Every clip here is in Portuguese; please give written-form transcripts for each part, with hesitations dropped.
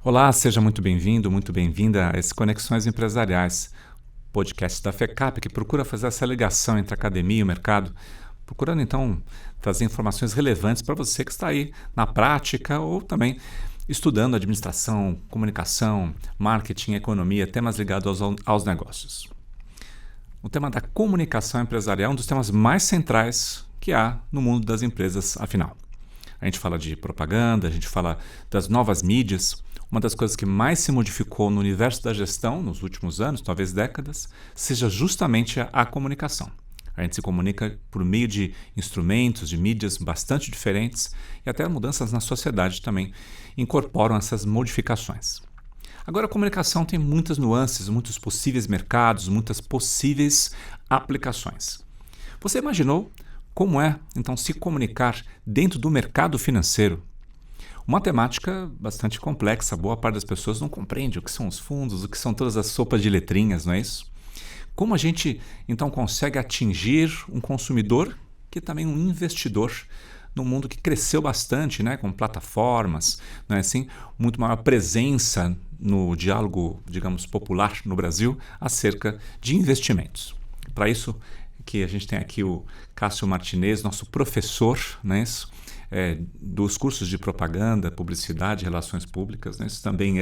Olá, seja muito bem-vindo, muito bem-vinda a esse Conexões Empresariais, podcast da FECAP, que procura fazer essa ligação entre a academia e o mercado, procurando então trazer informações relevantes para você que está aí na prática ou também estudando administração, comunicação, marketing, economia, temas ligados aos negócios. O tema da comunicação empresarial é um dos temas mais centrais que há no mundo das empresas, afinal. A gente fala de propaganda, a gente fala das novas mídias. Uma das coisas que mais se modificou no universo da gestão nos últimos anos, talvez décadas, seja justamente a comunicação. A gente se comunica por meio de instrumentos, de mídias bastante diferentes e até mudanças na sociedade também incorporam essas modificações. Agora, a comunicação tem muitas nuances, muitos possíveis mercados, muitas possíveis aplicações. Você imaginou como é, então, se comunicar dentro do mercado financeiro? Uma temática bastante complexa, boa parte das pessoas não compreende o que são os fundos, o que são todas as sopas de letrinhas, não é isso? Como a gente, então, consegue atingir um consumidor que é também um investidor num mundo que cresceu bastante, né, com plataformas, não é assim? Muito maior presença no diálogo, digamos, popular no Brasil acerca de investimentos. Para isso que a gente tem aqui o Cássio Martinez, nosso professor, não é isso? Dos cursos de propaganda, publicidade e relações públicas, né? Isso também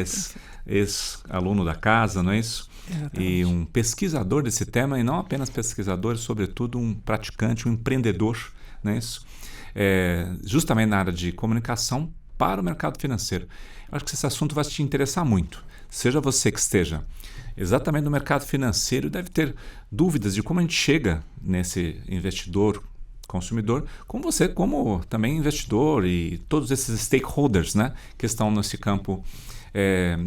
ex-aluno da casa, não é isso? Exatamente. E um pesquisador desse tema, e não apenas pesquisador, sobretudo um praticante, um empreendedor, não é isso? Justamente na área de comunicação para o mercado financeiro. Eu acho que esse assunto vai te interessar muito. Seja você que esteja exatamente no mercado financeiro, deve ter dúvidas de como a gente chega nesse investidor, consumidor, como você, como também investidor e todos esses stakeholders, né, que estão nesse campo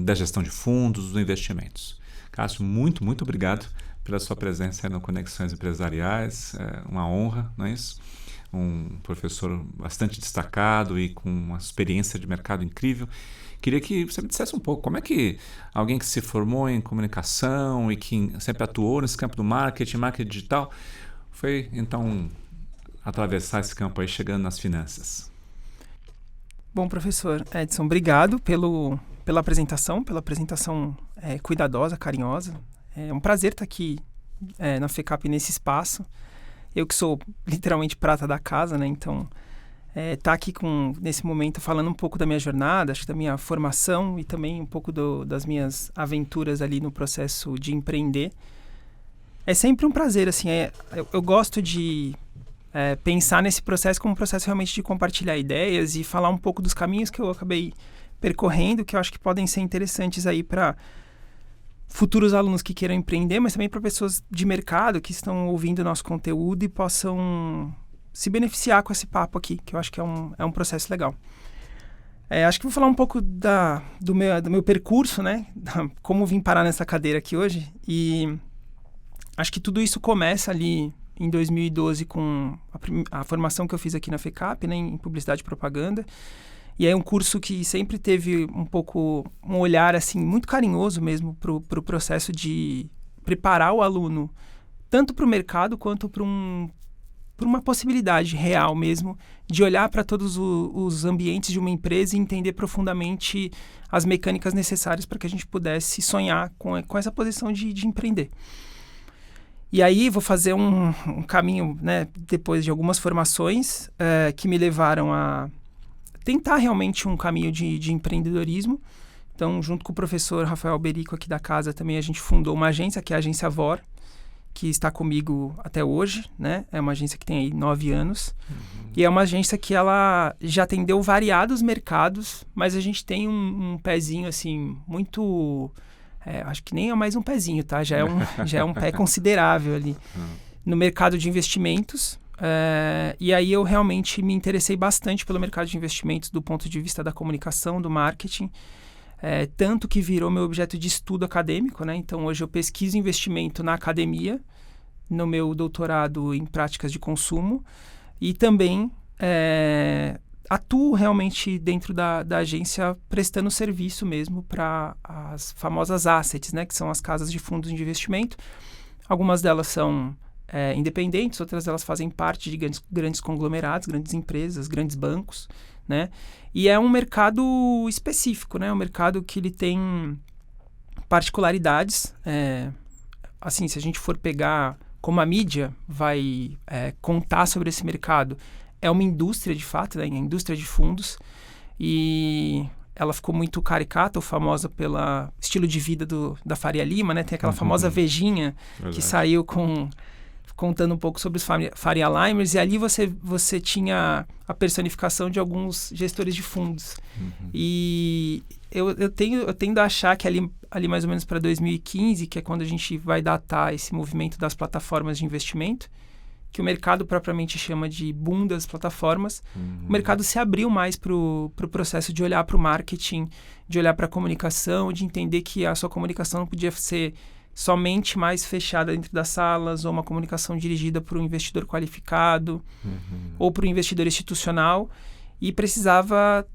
da gestão de fundos, dos investimentos. Cássio, muito obrigado pela sua presença no Conexões Empresariais. É uma honra, não é isso? Um professor bastante destacado e com uma experiência de mercado incrível. Queria que você me dissesse um pouco como é que alguém que se formou em comunicação e que sempre atuou nesse campo do marketing digital, foi então atravessar esse campo aí chegando nas finanças. Bom, professor Edson, obrigado pela apresentação cuidadosa, carinhosa. É um prazer estar aqui na FECAP nesse espaço. Eu que sou literalmente prata da casa, né? Então, estar aqui nesse momento falando um pouco da minha jornada, acho que da minha formação e também um pouco das minhas aventuras ali no processo de empreender. É sempre um prazer, assim, eu gosto de pensar nesse processo como um processo realmente de compartilhar ideias e falar um pouco dos caminhos que eu acabei percorrendo, que eu acho que podem ser interessantes aí para futuros alunos que queiram empreender, mas também para pessoas de mercado que estão ouvindo o nosso conteúdo e possam se beneficiar com esse papo aqui, que eu acho que é um processo legal. Acho que vou falar um pouco do meu percurso, né? Como vim parar nessa cadeira aqui hoje. E acho que tudo isso começa ali em 2012 com a formação que eu fiz aqui na FECAP, né, em publicidade e propaganda. E é um curso que sempre teve um olhar assim, muito carinhoso mesmo para o processo de preparar o aluno tanto para o mercado quanto para uma possibilidade real mesmo de olhar para todos os ambientes de uma empresa e entender profundamente as mecânicas necessárias para que a gente pudesse sonhar com essa posição de empreender. E aí vou fazer um caminho, né, depois de algumas formações que me levaram a tentar realmente um caminho de empreendedorismo. Então, junto com o professor Rafael Berico aqui da casa, também a gente fundou uma agência, que é a Agência VOR, que está comigo até hoje, né? É uma agência que tem aí 9 anos. E é uma agência que ela já atendeu variados mercados, mas a gente tem um pezinho, assim, muito... acho que nem é mais um pezinho, tá? Já é um pé considerável ali no mercado de investimentos. E aí eu realmente me interessei bastante pelo mercado de investimentos do ponto de vista da comunicação, do marketing, tanto que virou meu objeto de estudo acadêmico, né? Então hoje eu pesquiso investimento na academia, no meu doutorado em práticas de consumo e também atuo realmente dentro da agência prestando serviço mesmo para as famosas assets, né? Que são as casas de fundos de investimento. Algumas delas são independentes, outras elas fazem parte de grandes conglomerados, grandes empresas, grandes bancos, né? E é um mercado específico, né? Um mercado que ele tem particularidades. Assim, se a gente for pegar como a mídia vai contar sobre esse mercado, é uma indústria de fato, né? A indústria de fundos, e ela ficou muito caricata ou famosa pelo estilo de vida da Faria Lima, né? Tem aquela famosa vejinha que saiu contando um pouco sobre os Faria Limers, e ali você tinha a personificação de alguns gestores de fundos. E eu tendo a achar que ali mais ou menos para 2015, que é quando a gente vai datar esse movimento das plataformas de investimento, que o mercado propriamente chama de boom das plataformas, o mercado se abriu mais para o processo de olhar para o marketing, de olhar para a comunicação, de entender que a sua comunicação não podia ser somente mais fechada dentro das salas, ou uma comunicação dirigida por um investidor qualificado, ou por um investidor institucional, e precisava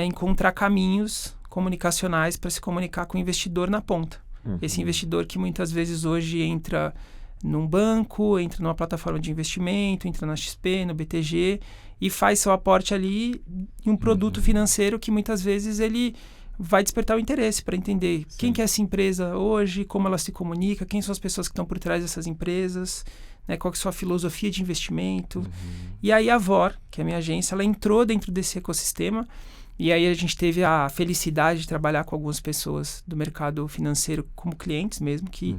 encontrar caminhos comunicacionais para se comunicar com o investidor na ponta. Esse investidor que muitas vezes hoje entra num banco, entra numa plataforma de investimento, entra na XP, no BTG, e faz seu aporte ali em um produto financeiro que muitas vezes ele vai despertar o interesse para entender quem que é essa empresa hoje, como ela se comunica, quem são as pessoas que estão por trás dessas empresas, né, qual que é a sua filosofia de investimento. E aí a VOR, que é a minha agência, ela entrou dentro desse ecossistema, e aí a gente teve a felicidade de trabalhar com algumas pessoas do mercado financeiro como clientes mesmo, que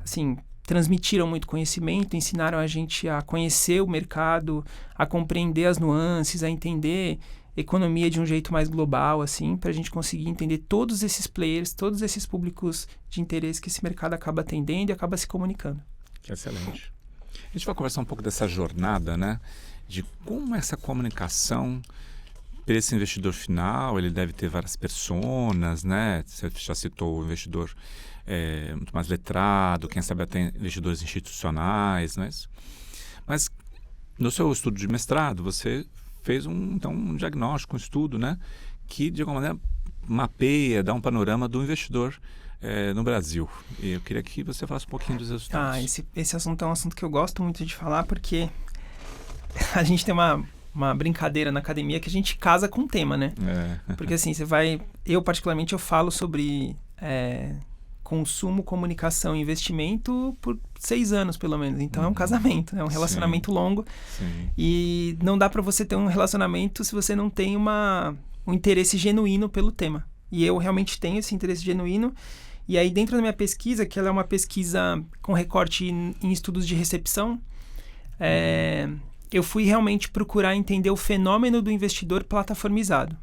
assim, transmitiram muito conhecimento, ensinaram a gente a conhecer o mercado, a compreender as nuances, a entender economia de um jeito mais global, assim, para a gente conseguir entender todos esses players, todos esses públicos de interesse que esse mercado acaba atendendo e acaba se comunicando. Excelente. A gente vai conversar um pouco dessa jornada, né? De como essa comunicação para esse investidor final, ele deve ter várias personas, né? Você já citou o investidor muito mais letrado, quem sabe até investidores institucionais, não é isso? Mas no seu estudo de mestrado, você fez um diagnóstico, um estudo, né, que de alguma maneira mapeia, dá um panorama do investidor no Brasil. E eu queria que você falasse um pouquinho dos resultados. Esse assunto é um assunto que eu gosto muito de falar, porque a gente tem uma brincadeira na academia que a gente casa com o tema, né? Porque assim, eu particularmente eu falo sobre consumo, comunicação e investimento por 6 anos, pelo menos. Então é um casamento, é um relacionamento longo. E não dá para você ter um relacionamento se você não tem um interesse genuíno pelo tema. E eu realmente tenho esse interesse genuíno. E aí dentro da minha pesquisa, que ela é uma pesquisa com recorte em estudos de recepção, eu fui realmente procurar entender o fenômeno do investidor plataformizado.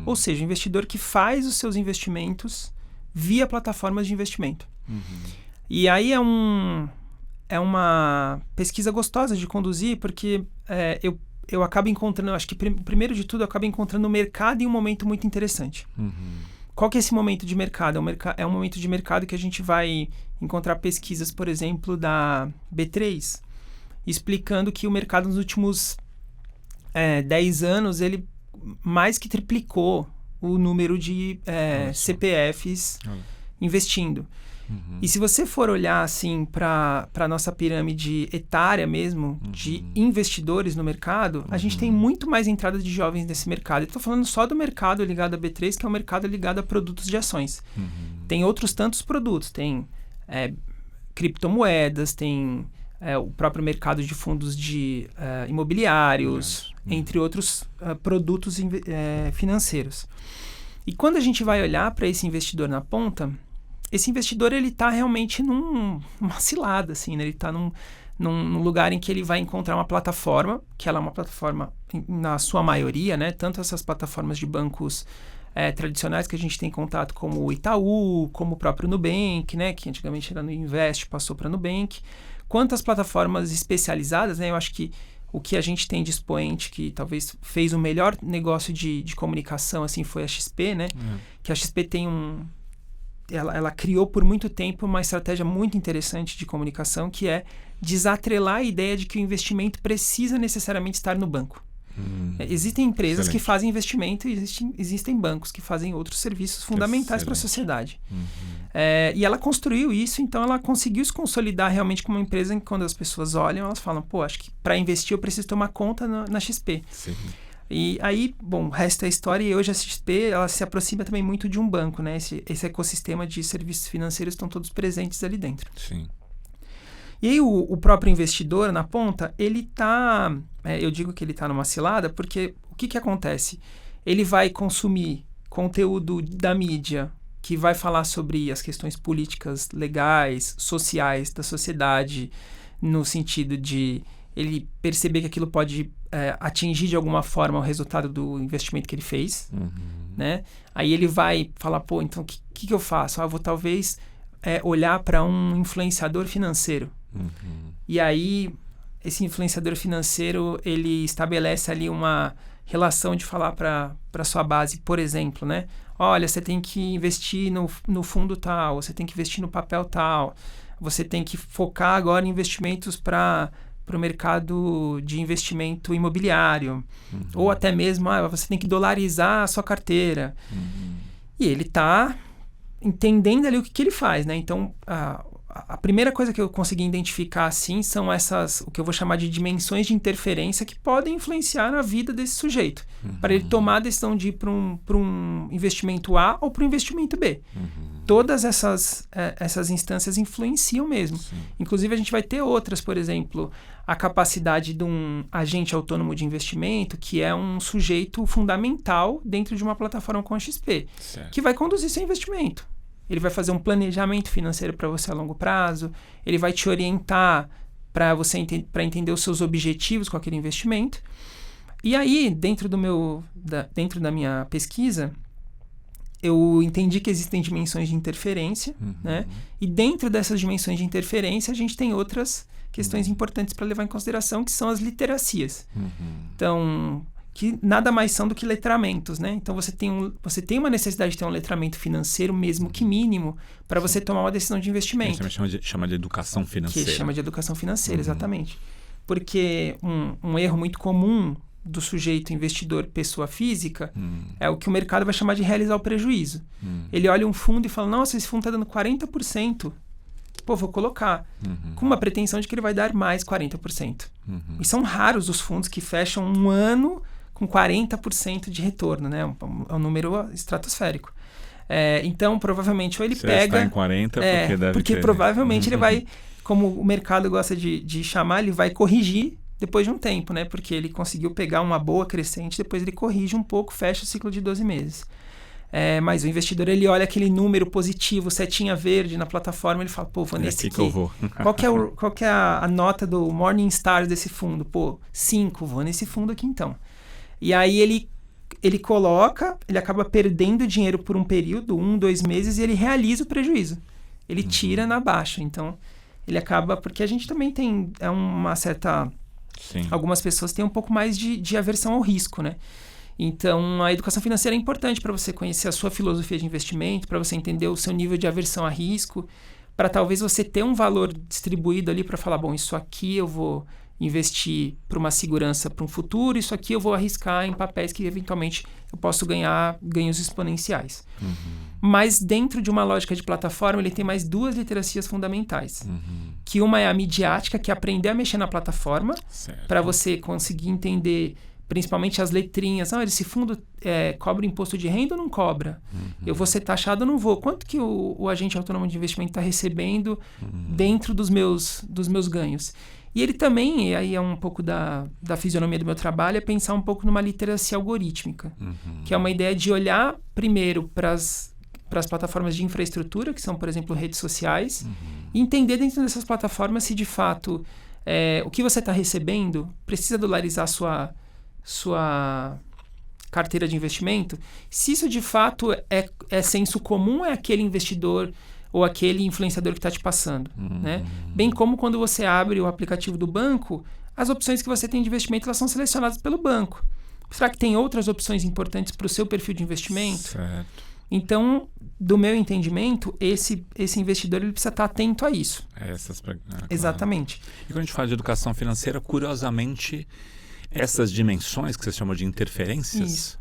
Ou seja, o investidor que faz os seus investimentos via plataformas de investimento. E aí é uma pesquisa gostosa de conduzir, porque eu acabo encontrando, acho que primeiro de tudo, eu acabo encontrando o mercado em um momento muito interessante. Qual que é esse momento de mercado? É um momento de mercado que a gente vai encontrar pesquisas, por exemplo, da B3, explicando que o mercado nos últimos 10 anos, ele mais que triplicou o número de CPFs investindo. E se você for olhar assim para a nossa pirâmide etária mesmo, de investidores no mercado, a gente tem muito mais entrada de jovens nesse mercado. Eu estou falando só do mercado ligado a B3, que é o mercado ligado a produtos de ações. Tem outros tantos produtos, tem criptomoedas, tem o próprio mercado de fundos de imobiliários, entre outros produtos financeiros. E quando a gente vai olhar para esse investidor na ponta, esse investidor ele está realmente numa cilada, assim, né? Ele está num lugar em que ele vai encontrar uma plataforma, que ela é uma plataforma, na sua maioria, né? Tanto essas plataformas de bancos tradicionais que a gente tem contato, como o Itaú, como o próprio Nubank, né? Que antigamente era no Invest, passou para Nubank, quanto as plataformas especializadas, né? Eu acho que o que a gente tem de expoente, que talvez fez o melhor negócio de comunicação, assim, foi a XP, né? Que a XP tem ela criou por muito tempo uma estratégia muito interessante de comunicação, que é desatrelar a ideia de que o investimento precisa necessariamente estar no banco. Existem empresas que fazem investimento e existem bancos que fazem outros serviços fundamentais para a sociedade. E ela construiu isso, então ela conseguiu se consolidar realmente como uma empresa em que quando as pessoas olham, elas falam, pô, acho que para investir eu preciso tomar conta na XP. Sim. E aí, bom, o resto é história, e hoje a XP, ela se aproxima também muito de um banco, né? Esse ecossistema de serviços financeiros estão todos presentes ali dentro. Sim. E aí o próprio investidor na ponta, ele tá, eu digo que ele tá numa cilada, porque o que acontece? Ele vai consumir conteúdo da mídia que vai falar sobre as questões políticas, legais, sociais da sociedade, no sentido de ele perceber que aquilo pode atingir de alguma forma o resultado do investimento que ele fez, né? Aí ele vai falar, pô, então o que eu faço? Eu vou talvez olhar para um influenciador financeiro. E aí esse influenciador financeiro, ele estabelece ali uma relação de falar para sua base, por exemplo, né? Olha, você tem que investir no fundo tal, você tem que investir no papel tal, você tem que focar agora em investimentos para o mercado de investimento imobiliário, ou até mesmo, você tem que dolarizar a sua carteira. E ele está entendendo ali o que ele faz, né? Então, a primeira coisa que eu consegui identificar, assim, são essas, o que eu vou chamar de dimensões de interferência que podem influenciar na vida desse sujeito, para ele tomar a decisão de ir para um investimento A ou para um investimento B. Todas essas instâncias influenciam mesmo. Sim. Inclusive, a gente vai ter outras, por exemplo, a capacidade de um agente autônomo de investimento, que é um sujeito fundamental dentro de uma plataforma como a XP, Certo. que vai conduzir seu investimento. Ele vai fazer um planejamento financeiro para você a longo prazo, ele vai te orientar para você para entender os seus objetivos com aquele investimento. E aí, dentro da minha pesquisa, eu entendi que existem dimensões de interferência, né? E dentro dessas dimensões de interferência, a gente tem outras questões importantes para levar em consideração, que são as literacias. Então, que nada mais são do que letramentos, né? Então, você tem uma necessidade de ter um letramento financeiro, mesmo que mínimo, para você tomar uma decisão de investimento. A gente chama de educação financeira. Que chama de educação financeira, exatamente. Porque um erro muito comum do sujeito investidor pessoa física é o que o mercado vai chamar de realizar o prejuízo. Ele olha um fundo e fala, nossa, esse fundo está dando 40%. Pô, vou colocar. Com uma pretensão de que ele vai dar mais 40%. E são raros os fundos que fecham um ano com 40% de retorno, né? É um número estratosférico. Então, provavelmente, ou ele pega... está em 40%, porque deve porque ter... provavelmente ele vai, como o mercado gosta de chamar, ele vai corrigir depois de um tempo, né? Porque ele conseguiu pegar uma boa crescente, depois ele corrige um pouco, fecha o ciclo de 12 meses. Mas o investidor, ele olha aquele número positivo, setinha verde na plataforma, ele fala, pô, vou nesse aqui. Que eu vou. Qual que é a nota do Morningstar desse fundo? Pô, 5, vou nesse fundo aqui então. E aí ele coloca, ele acaba perdendo dinheiro por um período, 1, 2 meses, e ele realiza o prejuízo. Ele tira na baixa. Então, ele acaba... Porque a gente também tem uma certa... Sim. Algumas pessoas têm um pouco mais de aversão ao risco, né? Então, a educação financeira é importante para você conhecer a sua filosofia de investimento, para você entender o seu nível de aversão a risco, para talvez você ter um valor distribuído ali para falar, bom, isso aqui eu vou investir para uma segurança para um futuro, isso aqui eu vou arriscar em papéis que eventualmente eu posso ganhar ganhos exponenciais. Mas dentro de uma lógica de plataforma, ele tem mais 2 literacias fundamentais. Que uma é a midiática, que é aprender a mexer na plataforma, para você conseguir entender principalmente as letrinhas. Esse fundo cobra imposto de renda ou não cobra? Eu vou ser taxado ou não vou? Quanto que o agente autônomo de investimento está recebendo dentro dos meus ganhos? E ele também, aí é um pouco da fisionomia do meu trabalho, é pensar um pouco numa literacia algorítmica, que é uma ideia de olhar primeiro para as plataformas de infraestrutura, que são, por exemplo, redes sociais, e entender dentro dessas plataformas se, de fato, o que você está recebendo precisa dolarizar sua carteira de investimento. Se isso, de fato, é senso comum, é aquele investidor ou aquele influenciador que está te passando, né? Bem como quando você abre o aplicativo do banco, as opções que você tem de investimento, elas são selecionadas pelo banco. Será que tem outras opções importantes para o seu perfil de investimento? Certo. Então, do meu entendimento, esse investidor ele precisa estar atento a isso. Exatamente. E quando a gente fala de educação financeira, curiosamente, essas dimensões que você chamou de interferências,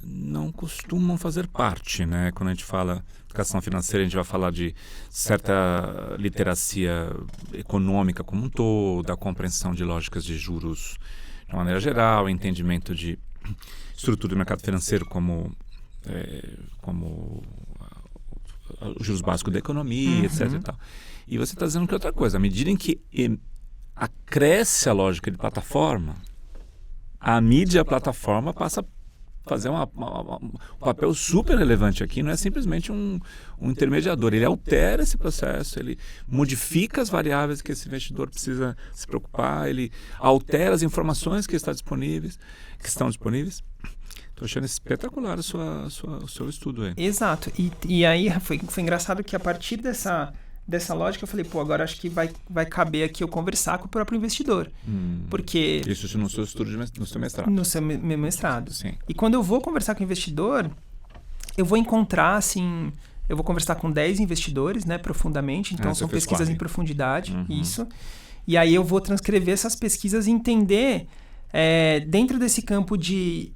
não costumam fazer parte, né? Quando a gente fala educação financeira, a gente vai falar de certa literacia econômica como um todo, da compreensão de lógicas de juros de uma maneira geral, entendimento de estrutura do mercado financeiro como os juros básicos da economia, etc. E tal. E você está dizendo que outra coisa, à medida em que acresce a lógica de plataforma, a mídia e a plataforma passa a fazer um papel super relevante aqui. Não é simplesmente um intermediador. Ele altera esse processo, ele modifica as variáveis que esse investidor precisa se preocupar, ele altera as informações que estão disponíveis. Estou achando espetacular o seu estudo aí. Exato. E aí foi engraçado que a partir dessa lógica eu falei, agora acho que vai caber aqui eu conversar com o próprio investidor. Porque... Isso no seu estudo, no seu mestrado. No seu meu mestrado. Sim. E quando eu vou conversar com o investidor, eu vou encontrar, assim... Eu vou conversar com 10 investidores, né, profundamente. Então, são pesquisas em profundidade, isso. E aí eu vou transcrever essas pesquisas e entender, dentro desse campo de...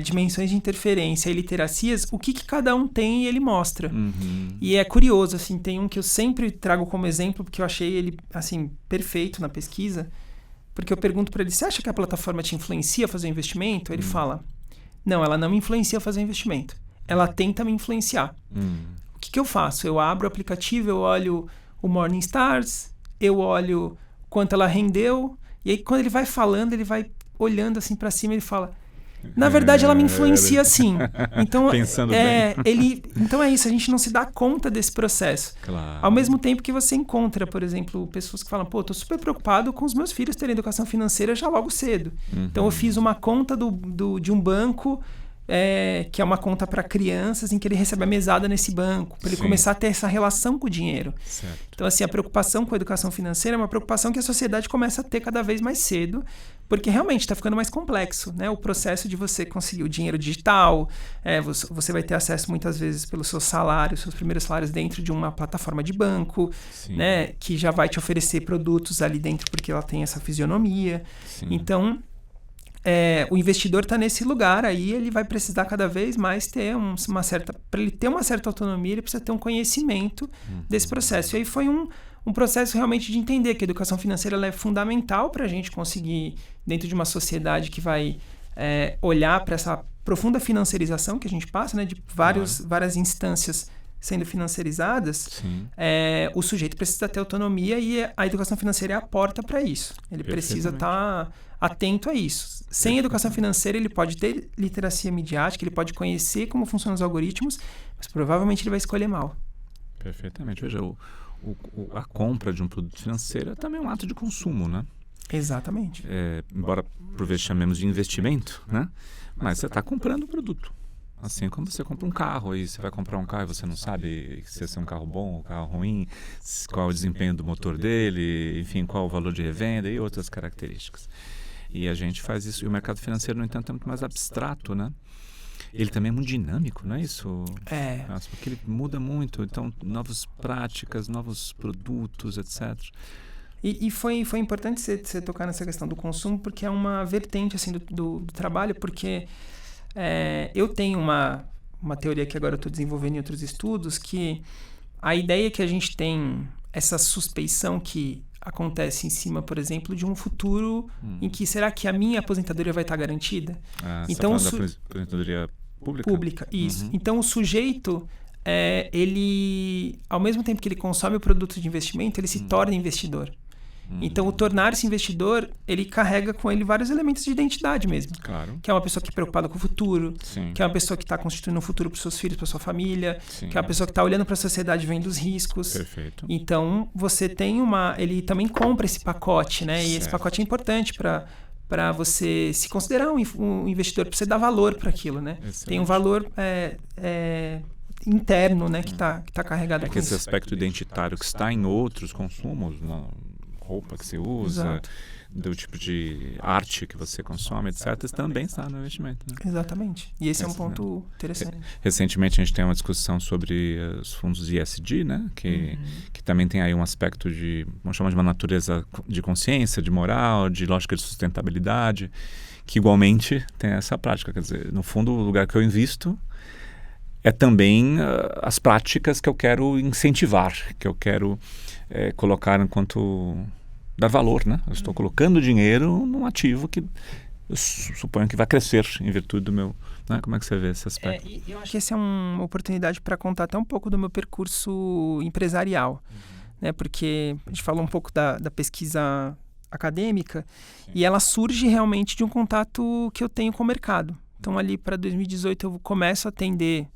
dimensões de interferência e literacias, o que cada um tem e ele mostra. E é curioso, assim, tem um que eu sempre trago como exemplo, porque eu achei ele, assim, perfeito na pesquisa, porque eu pergunto para ele, você acha que a plataforma te influencia a fazer investimento? Ele fala, não, ela não me influencia a fazer investimento. Ela tenta me influenciar. O que eu faço? Eu abro o aplicativo, eu olho o Morningstars, eu olho quanto ela rendeu, e aí quando ele vai falando, ele vai olhando assim para cima, ele fala... Na verdade, ela me influencia sim. Então, pensando bem. Então é isso, a gente não se dá conta desse processo. Claro. Ao mesmo tempo que você encontra, por exemplo, pessoas que falam, tô super preocupado com os meus filhos terem educação financeira já logo cedo. Então eu fiz uma conta de um banco, que é uma conta para crianças, em que ele recebe a mesada nesse banco, para ele começar a ter essa relação com o dinheiro. Certo. Então, assim, a preocupação com a educação financeira é uma preocupação que a sociedade começa a ter cada vez mais cedo, porque realmente está ficando mais complexo, né? O processo de você conseguir o dinheiro digital, você vai ter acesso muitas vezes pelos seus salários, seus primeiros salários dentro de uma plataforma de banco, né? Que já vai te oferecer produtos ali dentro porque ela tem essa fisionomia. Sim. Então... o investidor está nesse lugar aí, ele vai precisar cada vez mais ter para ele ter uma certa autonomia, ele precisa ter um conhecimento desse processo. E aí foi um processo realmente de entender que a educação financeira ela é fundamental para a gente conseguir, dentro de uma sociedade que vai olhar para essa profunda financiarização que a gente passa, né, de várias instâncias sendo financiarizadas, o sujeito precisa ter autonomia e a educação financeira é a porta para isso. Ele precisa estar atento a isso. Sem educação financeira, ele pode ter literacia midiática, ele pode conhecer como funcionam os algoritmos, mas provavelmente ele vai escolher mal. Perfeitamente. Veja, a compra de um produto financeiro é também um ato de consumo, né? Exatamente. Embora por vezes chamemos de investimento, né? Mas você está comprando um produto. Assim como você compra um carro e você vai comprar um carro e você não sabe se é um carro bom ou um carro ruim, qual é o desempenho do motor dele, enfim, qual é o valor de revenda e outras características. E a gente faz isso, e o mercado financeiro, no entanto, é muito mais abstrato, né? Ele também é muito dinâmico, não é isso? Nossa, porque ele muda muito, então, novas práticas, novos produtos, etc. E foi importante você tocar nessa questão do consumo, porque é uma vertente assim, do trabalho, porque eu tenho uma teoria que agora eu estou desenvolvendo em outros estudos, que a ideia que a gente tem, essa suspeição que acontece em cima, por exemplo, de um futuro em que será que a minha aposentadoria vai estar garantida? Então, você está falando da aposentadoria pública? Pública, isso. Então, o sujeito, ele, ao mesmo tempo que ele consome o produto de investimento, ele se torna investidor. Então, o tornar-se investidor, ele carrega com ele vários elementos de identidade mesmo. Claro. Que é uma pessoa que é preocupada com o futuro, Sim. que é uma pessoa que está constituindo um futuro para os seus filhos, para sua família, Sim. que é uma pessoa que está olhando para a sociedade vendo os riscos. Perfeito. Então, você tem ele também compra esse pacote, né? E esse pacote é importante para você se considerar um investidor, para você dar valor para aquilo, né? Excelente. Tem um valor interno, né? Que tá carregado com esse isso. aspecto identitário que está em outros consumos, roupa que você usa, Exato. do tipo de arte que você consome, etc., também está no investimento. Né? Exatamente. E esse é um ponto interessante. Recentemente a gente tem uma discussão sobre os fundos de ESG, né? Que também tem aí um aspecto de, vamos chamar de uma natureza de consciência, de moral, de lógica de sustentabilidade, que igualmente tem essa prática. Quer dizer, no fundo, o lugar que eu invisto é também as práticas que eu quero incentivar, que eu quero colocar enquanto dar valor, né? Eu estou colocando dinheiro num ativo que eu suponho que vai crescer em virtude do meu... Né? Como é que você vê esse aspecto? Eu acho que essa é uma oportunidade para contar até um pouco do meu percurso empresarial, né? Porque a gente falou um pouco da pesquisa acadêmica e ela surge realmente de um contato que eu tenho com o mercado. Então, ali para 2018, eu começo a atender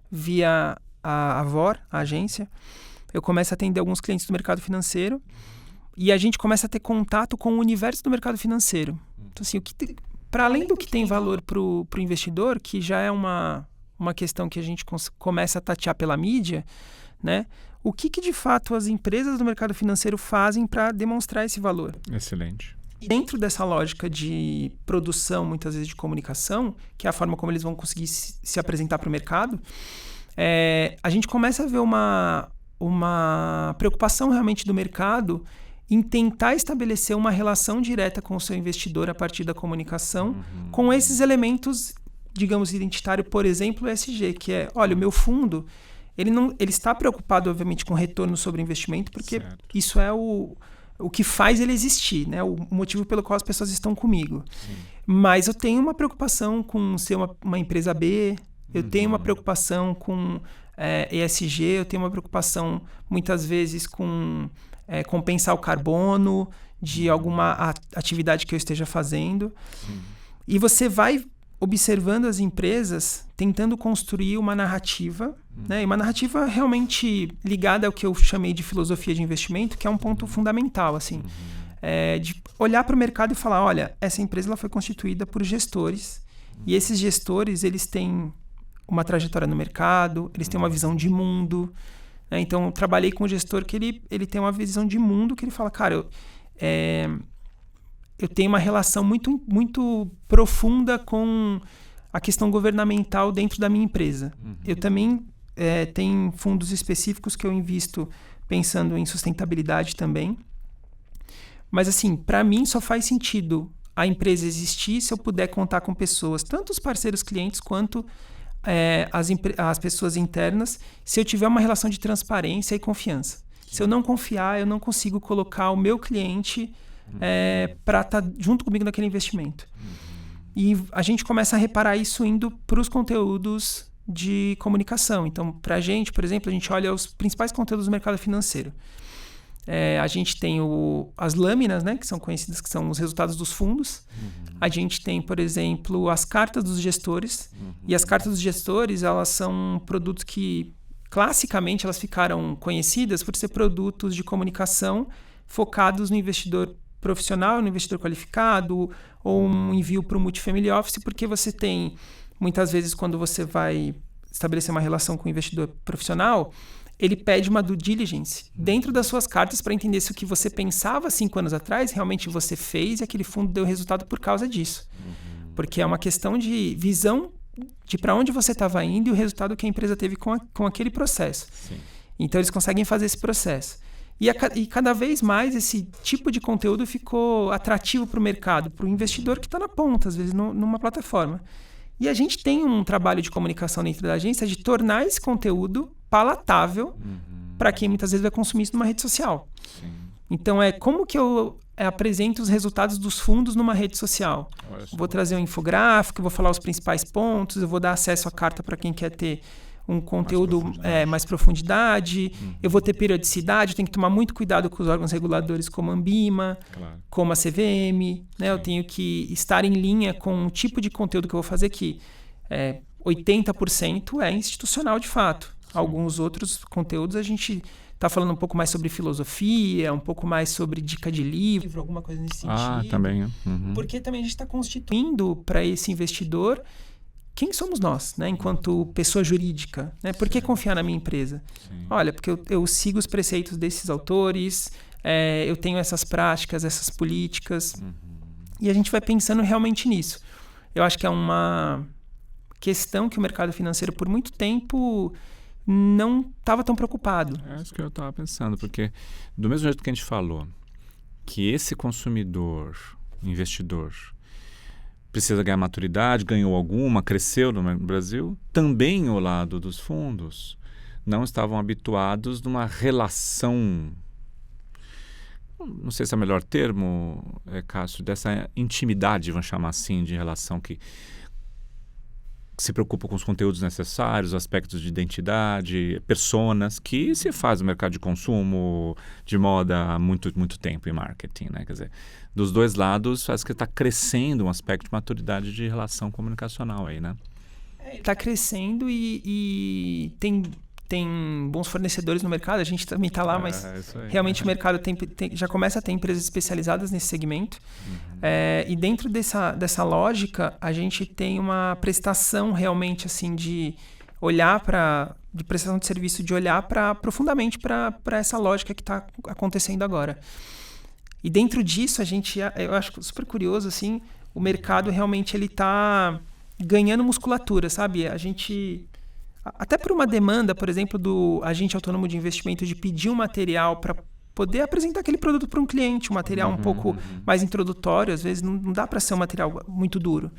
via a VOR, a agência. Eu começo a atender alguns clientes do mercado financeiro e a gente começa a ter contato com o universo do mercado financeiro. Então, assim, para além do que tem valor para o investidor, que já é uma questão que a gente começa a tatear pela mídia, né? O que de fato as empresas do mercado financeiro fazem para demonstrar esse valor? Excelente. E dentro dessa lógica de produção, muitas vezes de comunicação, que é a forma como eles vão conseguir se apresentar para o mercado, a gente começa a ver uma preocupação realmente do mercado em tentar estabelecer uma relação direta com o seu investidor a partir da comunicação, com esses elementos, digamos, identitários, por exemplo, o ESG, que é, olha, o meu fundo, ele está preocupado, obviamente, com retorno sobre investimento, porque isso é o que faz ele existir, né? O motivo pelo qual as pessoas estão comigo. Sim. Mas eu tenho uma preocupação com ser uma empresa B, eu tenho uma preocupação com ESG, eu tenho uma preocupação, muitas vezes, com compensar o carbono de alguma atividade que eu esteja fazendo. Sim. E você vai observando as empresas tentando construir uma narrativa, né? E uma narrativa realmente ligada ao que eu chamei de filosofia de investimento, que é um ponto fundamental, assim, de olhar para o mercado e falar, olha, essa empresa ela foi constituída por gestores e esses gestores eles têm uma trajetória no mercado, eles têm uma visão de mundo, né? Então eu trabalhei com um gestor que ele tem uma visão de mundo que ele fala, cara, eu tenho uma relação muito, muito profunda com a questão governamental dentro da minha empresa. Eu também tenho fundos específicos que eu invisto pensando em sustentabilidade também. Mas, assim, para mim só faz sentido a empresa existir se eu puder contar com pessoas, tanto os parceiros clientes quanto as pessoas internas, se eu tiver uma relação de transparência e confiança. Se eu não confiar, eu não consigo colocar o meu cliente para estar junto comigo naquele investimento. E a gente começa a reparar isso indo para os conteúdos de comunicação. Então, para a gente, por exemplo, a gente olha os principais conteúdos do mercado financeiro. A gente tem as lâminas, né, que são conhecidas, que são os resultados dos fundos. A gente tem, por exemplo, as cartas dos gestores. E as cartas dos gestores, elas são produtos que, classicamente, elas ficaram conhecidas por ser produtos de comunicação focados no investidor profissional, no investidor qualificado, ou um envio para o multifamily office, porque você tem, muitas vezes, quando você vai estabelecer uma relação com o investidor profissional, ele pede uma due diligence dentro das suas cartas para entender se o que você pensava 5 anos atrás, realmente você fez e aquele fundo deu resultado por causa disso. Porque é uma questão de visão de para onde você estava indo e o resultado que a empresa teve com aquele processo. Sim. Então, eles conseguem fazer esse processo. E cada vez mais esse tipo de conteúdo ficou atrativo para o mercado, para o investidor que está na ponta, às vezes, numa plataforma. E a gente tem um trabalho de comunicação dentro da agência de tornar esse conteúdo palatável para quem muitas vezes vai consumir isso numa rede social. Sim. Então, como que eu apresento os resultados dos fundos numa rede social? Vou trazer um infográfico, vou falar os principais pontos, eu vou dar acesso à carta para quem quer ter um conteúdo mais profundidade, eu vou ter periodicidade, eu tenho que tomar muito cuidado com os órgãos reguladores como a Anbima, como a CVM, né? Eu tenho que estar em linha com o tipo de conteúdo que eu vou fazer aqui. 80% é institucional de fato. Sim. Alguns outros conteúdos a gente está falando um pouco mais sobre filosofia, um pouco mais sobre dica de livro, alguma coisa nesse sentido. Também. Porque também a gente está constituindo para esse investidor quem somos nós, né, enquanto pessoa jurídica, né? Por que confiar na minha empresa? Sim. Olha, porque eu sigo os preceitos desses autores, eu tenho essas práticas, essas políticas. E a gente vai pensando realmente nisso. Eu acho que é uma questão que o mercado financeiro, por muito tempo, não estava tão preocupado. É isso que eu estava pensando, porque do mesmo jeito que a gente falou, que esse consumidor, investidor, precisa ganhar maturidade, ganhou alguma, cresceu no Brasil, também ao lado dos fundos não estavam habituados numa relação, não sei se é o melhor termo, Cássio, dessa intimidade, vamos chamar assim, de relação que se preocupa com os conteúdos necessários, aspectos de identidade, personas, que se faz no mercado de consumo, de moda há muito, muito tempo em marketing, né? Quer dizer, dos dois lados faz que está crescendo um aspecto de maturidade de relação comunicacional aí, né? Está crescendo e tem bons fornecedores no mercado, a gente também está lá, mas realmente o mercado já começa a ter empresas especializadas nesse segmento. E dentro dessa lógica, a gente tem uma prestação realmente assim de olhar de prestação de serviço, de olhar profundamente para essa lógica que está acontecendo agora. E dentro disso, eu acho super curioso, assim, o mercado realmente ele está ganhando musculatura, sabe? A gente... Até por uma demanda, por exemplo, do agente autônomo de investimento de pedir um material para poder apresentar aquele produto para um cliente, um material um pouco mais introdutório, às vezes não dá para ser um material muito duro.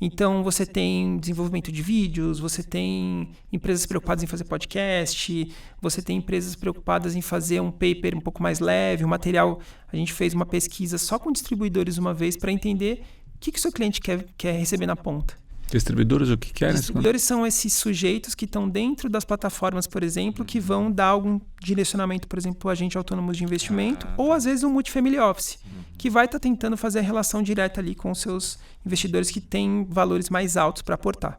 Então, você tem desenvolvimento de vídeos, você tem empresas preocupadas em fazer podcast, você tem empresas preocupadas em fazer um paper um pouco mais leve, um material... A gente fez uma pesquisa só com distribuidores uma vez para entender o que o seu cliente quer receber na ponta. Distribuidores o que querem? Distribuidores são esses sujeitos que estão dentro das plataformas, por exemplo, que vão dar algum direcionamento, por exemplo, agente autônomo de investimento, ou às vezes um multifamily office, que vai estar tentando fazer a relação direta ali com os seus investidores que têm valores mais altos para aportar.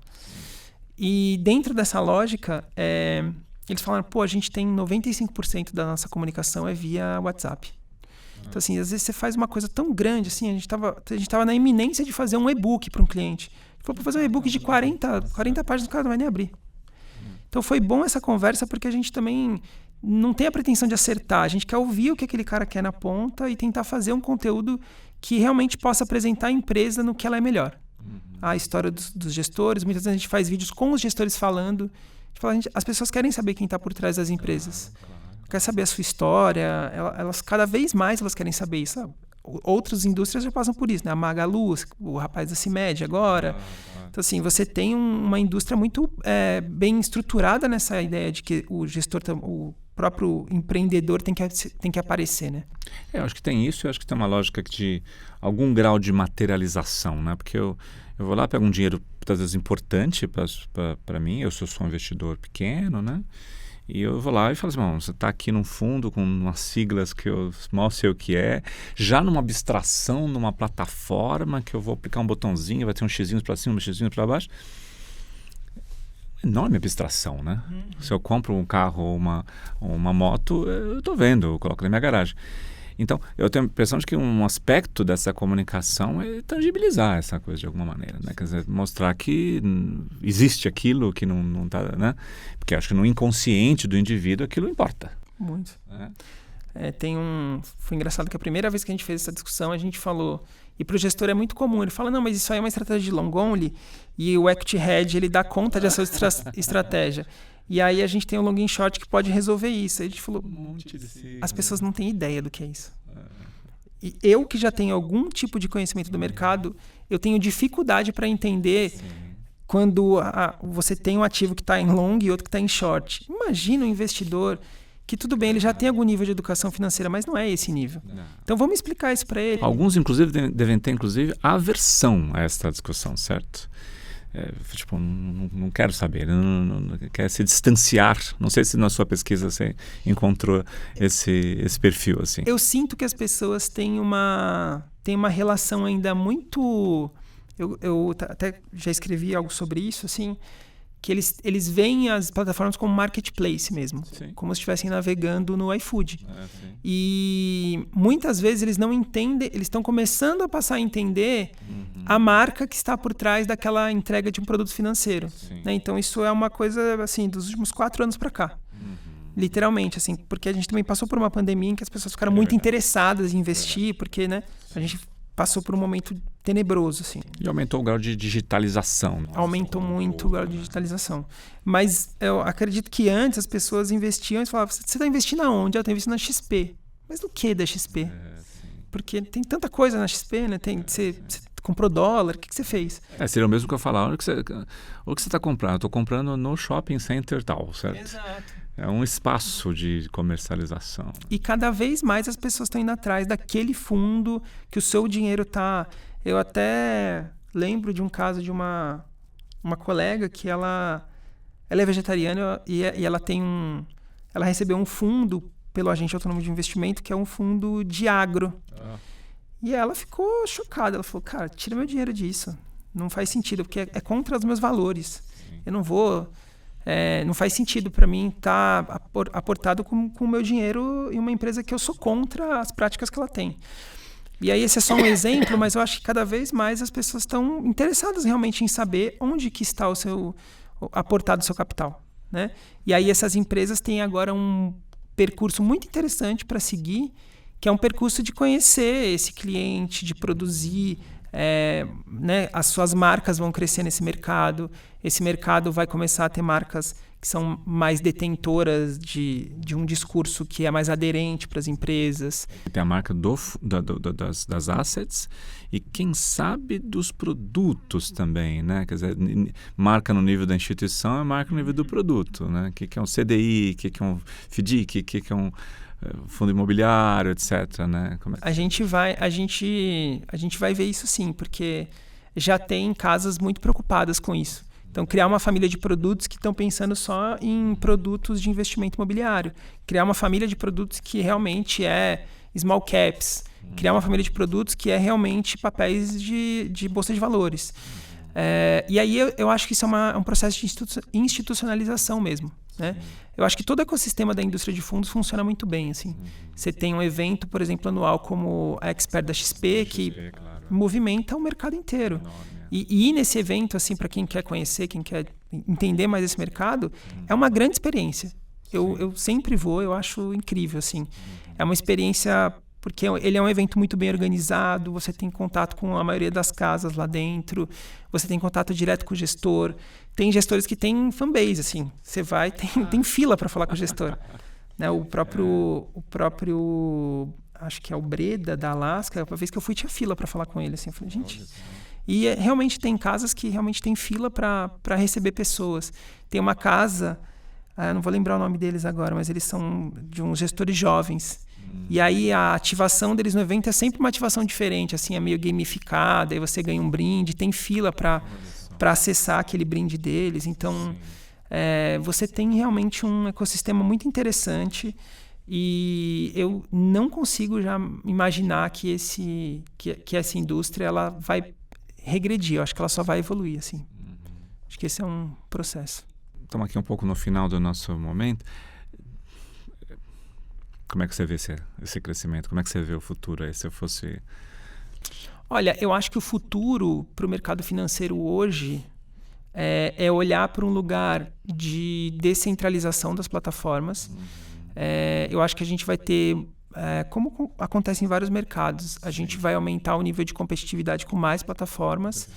E dentro dessa lógica, eles falaram, a gente tem 95% da nossa comunicação é via WhatsApp. Então, assim, às vezes você faz uma coisa tão grande, assim, a gente tava na iminência de fazer um e-book para um cliente. Foi para fazer um e-book de 40 páginas, o cara não vai nem abrir. Então foi bom essa conversa porque a gente também não tem a pretensão de acertar. A gente quer ouvir o que aquele cara quer na ponta e tentar fazer um conteúdo que realmente possa apresentar a empresa no que ela é melhor. A história dos gestores, muitas vezes a gente faz vídeos com os gestores falando. As pessoas querem saber quem está por trás das empresas. Quer saber a sua história. Elas cada vez mais elas querem saber isso, sabe? Outras indústrias já passam por isso, né? A Magalu, o rapaz da CIMED agora. Então, assim, você tem uma indústria muito bem estruturada nessa ideia de que o gestor, o próprio empreendedor tem que aparecer, né? Eu acho que tem isso, eu acho que tem uma lógica de algum grau de materialização, né? Porque eu vou lá, pego um dinheiro, às vezes, importante para mim, eu sou um investidor pequeno, né? E eu vou lá e falo assim, você está aqui num fundo com umas siglas que eu mal sei o que é, já numa abstração, numa plataforma que eu vou aplicar um botãozinho, vai ter um xizinho para cima, um xizinho para baixo. Enorme abstração, né? Se eu compro um carro ou uma moto, eu estou vendo, eu coloco na minha garagem. Então, eu tenho a impressão de que um aspecto dessa comunicação é tangibilizar essa coisa de alguma maneira, né? Quer dizer, mostrar que existe aquilo que não está, né? Porque acho que no inconsciente do indivíduo aquilo importa. Muito. Foi engraçado que a primeira vez que a gente fez essa discussão, a gente falou, e para o gestor é muito comum, ele fala, não, mas isso aí é uma estratégia de long only, e o equity hedge, ele dá conta dessa estratégia. E aí a gente tem o long and short que pode resolver isso. Aí a gente falou, as pessoas não têm ideia do que é isso. E eu que já tenho algum tipo de conhecimento do mercado, eu tenho dificuldade para entender quando você tem um ativo que está em long e outro que está em short. Imagina um investidor que tudo bem, ele já tem algum nível de educação financeira, mas não é esse nível. Então vamos explicar isso para ele. Alguns, inclusive, devem ter, aversão a essa discussão, certo? Não quero saber, não quer se distanciar. Não sei se na sua pesquisa você encontrou esse perfil assim. Eu sinto que as pessoas têm uma relação ainda muito... Eu até já escrevi algo sobre isso, assim, que eles veem as plataformas como marketplace mesmo, como se estivessem navegando no iFood. E muitas vezes eles não entendem, eles estão começando a passar a entender a marca que está por trás daquela entrega de um produto financeiro. Né? Então isso é uma coisa assim dos últimos 4 anos para cá. Literalmente, assim, porque a gente também passou por uma pandemia em que as pessoas ficaram muito interessadas em investir, porque, né, a gente passou por um momento tenebroso, assim. E aumentou o grau de digitalização. Aumentou muito o grau de digitalização. Mas eu acredito que antes as pessoas investiam e falavam, você está investindo aonde? Eu estou investindo na XP. Mas no que da XP? Porque tem tanta coisa na XP, né? Você comprou dólar, o que você fez? Seria o mesmo que eu falar, o que você está comprando? Eu estou comprando no shopping center tal, certo? Exato. É um espaço de comercialização. E cada vez mais as pessoas estão indo atrás daquele fundo que o seu dinheiro está... Eu até lembro de um caso de uma colega que ela é vegetariana e ela tem ela recebeu um fundo pelo agente autônomo de investimento, que é um fundo de agro. E ela ficou chocada. Ela falou, cara, tira meu dinheiro disso. Não faz sentido, porque é contra os meus valores. Eu não vou... não faz sentido para mim estar aportado com o meu dinheiro em uma empresa que eu sou contra as práticas que ela tem. E aí esse é só um exemplo, mas eu acho que cada vez mais as pessoas estão interessadas realmente em saber onde que está aportado o seu capital, né? E aí essas empresas têm agora um percurso muito interessante para seguir, que é um percurso de conhecer esse cliente, de produzir, né? As suas marcas vão crescer nesse mercado, esse mercado vai começar a ter marcas que são mais detentoras de um discurso que é mais aderente para as empresas. Tem a marca das assets e, quem sabe, dos produtos também, né? Quer dizer, marca no nível da instituição é marca no nível do produto, né? O que é um CDI, o que é um FDIC, o que é um fundo imobiliário, etc., né? A gente vai ver isso sim, porque já tem casas muito preocupadas com isso. Então, criar uma família de produtos que estão pensando só em produtos de investimento imobiliário. Criar uma família de produtos que realmente é small caps. Criar uma família de produtos que é realmente papéis de bolsa de valores. E aí eu acho que isso é um processo de institucionalização mesmo, né? Eu acho que todo o ecossistema da indústria de fundos funciona muito bem, assim. Você tem um evento, por exemplo, anual como a Expert da XP, que movimenta o mercado inteiro. E ir nesse evento, assim, para quem quer conhecer, quem quer entender mais esse mercado, é uma grande experiência. Eu sempre vou, eu acho incrível, assim. É uma experiência, porque ele é um evento muito bem organizado, você tem contato com a maioria das casas lá dentro, você tem contato direto com o gestor. Tem gestores que têm fanbase, assim. Você vai, tem fila para falar com o gestor. Né? O próprio, acho que é o Breda, da Alaska, a vez que eu fui, tinha fila para falar com ele, assim. Eu falei, gente... E realmente tem casas que realmente tem fila para receber pessoas. Tem uma casa, não vou lembrar o nome deles agora, mas eles são de uns gestores jovens. E aí a ativação deles no evento é sempre uma ativação diferente, assim, é meio gamificada, aí você ganha um brinde, tem fila para acessar aquele brinde deles. Então, você tem realmente um ecossistema muito interessante e eu não consigo já imaginar que essa indústria ela vai regredir, eu acho que ela só vai evoluir, assim. Acho que esse é um processo. Estamos aqui um pouco no final do nosso momento. Como é que você vê esse crescimento? Como é que você vê o futuro aí, se eu fosse... Olha, eu acho que o futuro para o mercado financeiro hoje é olhar para um lugar de descentralização das plataformas. Eu acho que a gente vai ter... como acontece em vários mercados, a gente vai aumentar o nível de competitividade com mais plataformas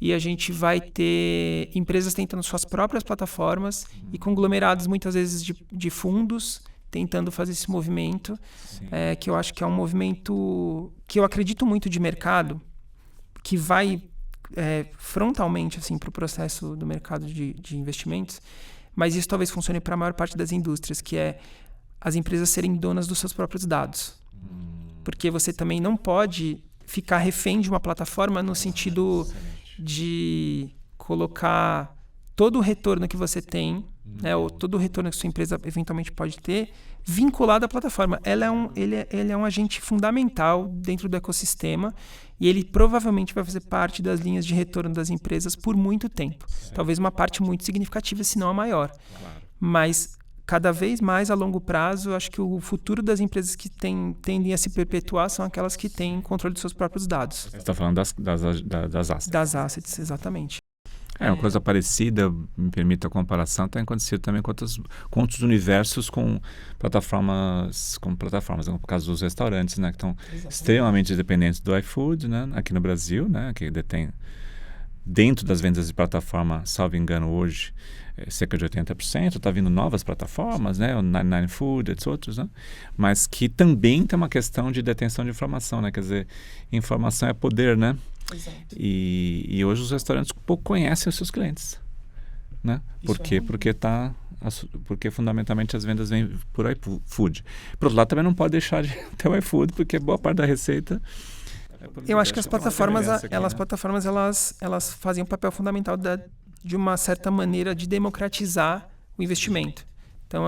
e a gente vai ter empresas tentando suas próprias plataformas e conglomerados muitas vezes de fundos tentando fazer esse movimento, que eu acho que é um movimento que eu acredito muito de mercado, que vai frontalmente assim, para o processo do mercado de investimentos, mas isso talvez funcione para a maior parte das indústrias, que é as empresas serem donas dos seus próprios dados. Porque você também não pode ficar refém de uma plataforma no sentido de colocar todo o retorno que você tem, né, ou todo o retorno que sua empresa eventualmente pode ter, vinculado à plataforma. Ele é um agente fundamental dentro do ecossistema e ele provavelmente vai fazer parte das linhas de retorno das empresas por muito tempo. Talvez uma parte muito significativa, se não a maior. Mas cada vez mais a longo prazo, acho que o futuro das empresas que tendem a se perpetuar são aquelas que têm controle dos seus próprios dados. Você está falando das assets. Das assets, exatamente. Uma coisa parecida, me permite a comparação, tem acontecido também com outros universos com plataformas, no caso dos restaurantes, né, que estão extremamente dependentes do iFood, né, aqui no Brasil, né, que detém dentro das vendas de plataforma, salvo engano, hoje, cerca de 80%, está vindo novas plataformas, né, o 99 Food, etc. outros, né, mas que também tem uma questão de detenção de informação, né, quer dizer, informação é poder, né? Exato. E hoje os restaurantes pouco conhecem os seus clientes, né? Por quê? Porque fundamentalmente as vendas vêm por iFood. Por outro lado, também não pode deixar de ter o iFood, porque boa parte da receita... Eu acho que as plataformas, elas fazem um papel fundamental de uma certa maneira de democratizar o investimento. Então,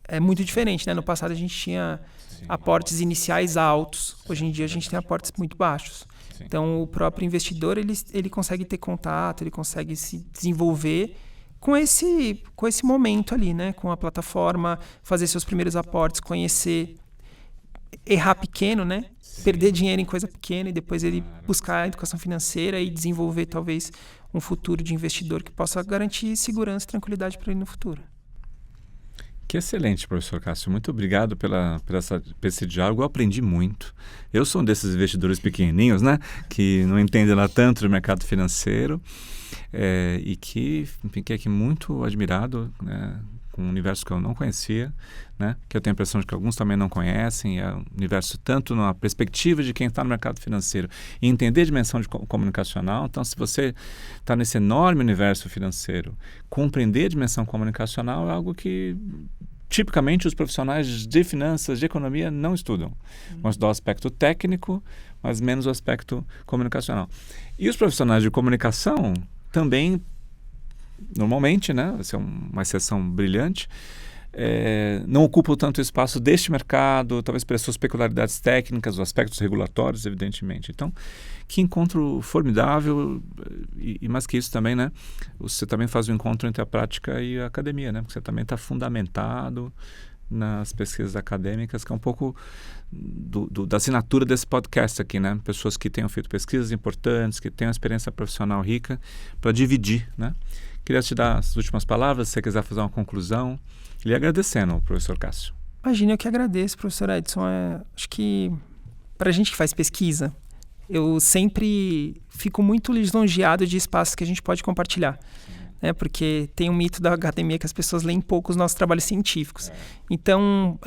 é muito diferente, né? No passado a gente tinha aportes iniciais altos, hoje em dia a gente tem aportes muito baixos. Então, o próprio investidor, ele consegue ter contato, ele consegue se desenvolver com esse momento ali, né? Com a plataforma, fazer seus primeiros aportes, conhecer, errar pequeno, né? Perder dinheiro em coisa pequena e depois ele buscar a educação financeira e desenvolver talvez um futuro de investidor que possa garantir segurança e tranquilidade para ele no futuro. Que excelente, professor Cássio. Muito obrigado por esse diálogo. Eu aprendi muito. Eu sou um desses investidores pequenininhos, né, que não entendem lá tanto do mercado financeiro e que fiquei aqui muito admirado, né, com um universo que eu não conhecia, né, que eu tenho a impressão de que alguns também não conhecem. É um universo tanto na perspectiva de quem está no mercado financeiro e entender a dimensão comunicacional. Então, se você está nesse enorme universo financeiro, compreender a dimensão comunicacional é algo que tipicamente os profissionais de finanças, de economia, não estudam. Vão estudar o aspecto técnico, mas menos o aspecto comunicacional. E os profissionais de comunicação também, normalmente, né, essa é uma exceção brilhante, não ocupam tanto espaço deste mercado, talvez pelas suas peculiaridades técnicas, os aspectos regulatórios, evidentemente. Então, que encontro formidável, e mais que isso também, né, você também faz o encontro entre a prática e a academia, né, porque você também está fundamentado nas pesquisas acadêmicas, que é um pouco da assinatura desse podcast aqui, né, pessoas que tenham feito pesquisas importantes, que tenham uma experiência profissional rica, para dividir, né. Queria te dar as últimas palavras, se você quiser fazer uma conclusão, lhe agradecendo, professor Cássio. Imagina, eu que agradeço, professor Edson. Acho que para a gente que faz pesquisa, eu sempre fico muito lisonjeado de espaços que a gente pode compartilhar. Né? Porque tem um mito da academia que as pessoas leem pouco os nossos trabalhos científicos. Então,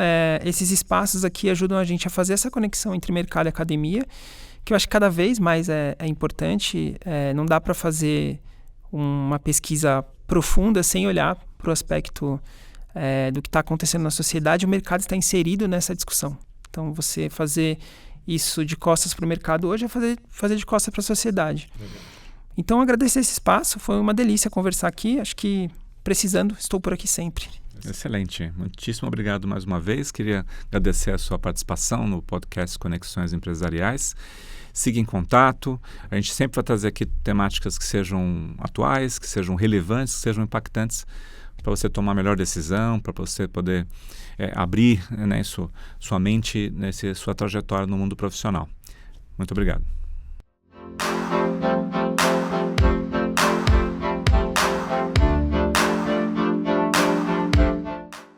esses espaços aqui ajudam a gente a fazer essa conexão entre mercado e academia, que eu acho que cada vez mais é importante. Não dá para fazer uma pesquisa profunda sem olhar para o aspecto do que está acontecendo na sociedade. O mercado está inserido nessa discussão. Então, você fazer isso de costas para o mercado hoje é fazer de costas para a sociedade. Então, agradecer esse espaço. Foi uma delícia conversar aqui. Acho que, precisando, estou por aqui sempre. Excelente. Muitíssimo obrigado mais uma vez. Queria agradecer a sua participação no podcast Conexões Empresariais. Siga em contato. A gente sempre vai trazer aqui temáticas que sejam atuais, que sejam relevantes, que sejam impactantes para você tomar a melhor decisão, para você poder abrir, né, sua mente, sua trajetória no mundo profissional. Muito obrigado.